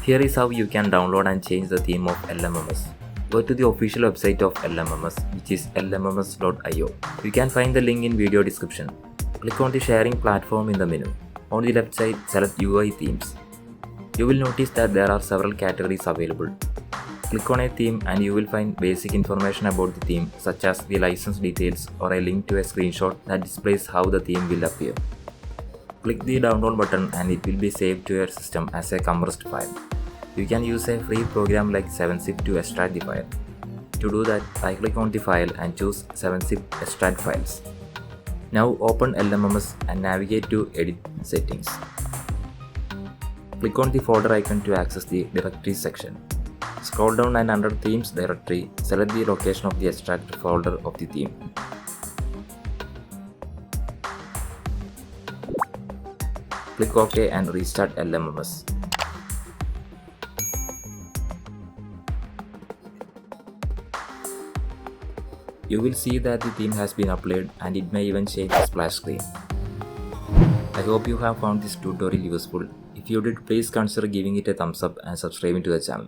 Here is how you can download and change the theme of LMMS. Go to the official website of LMMS, which is lmms.io. You can find the link in video description. Click on the sharing platform in the menu. On the left side, select UI themes. You will notice that there are several categories available. Click on a theme and you will find basic information about the theme, such as the license details or a link to a screenshot that displays how the theme will appear. Click the download button and it will be saved to your system as a compressed file. You can use a free program like 7zip to extract the file. To do that, right click on the file and choose 7zip extract files. Now open LMMS and navigate to Edit Settings. Click on the folder icon to access the Directories section. Scroll down and under Themes directory, select the location of the extract folder of the theme. Click OK and restart LMMS. You will see that the theme has been uploaded and it may even change the splash screen. I hope you have found this tutorial useful. If you did, please consider giving it a thumbs up and subscribing to the channel.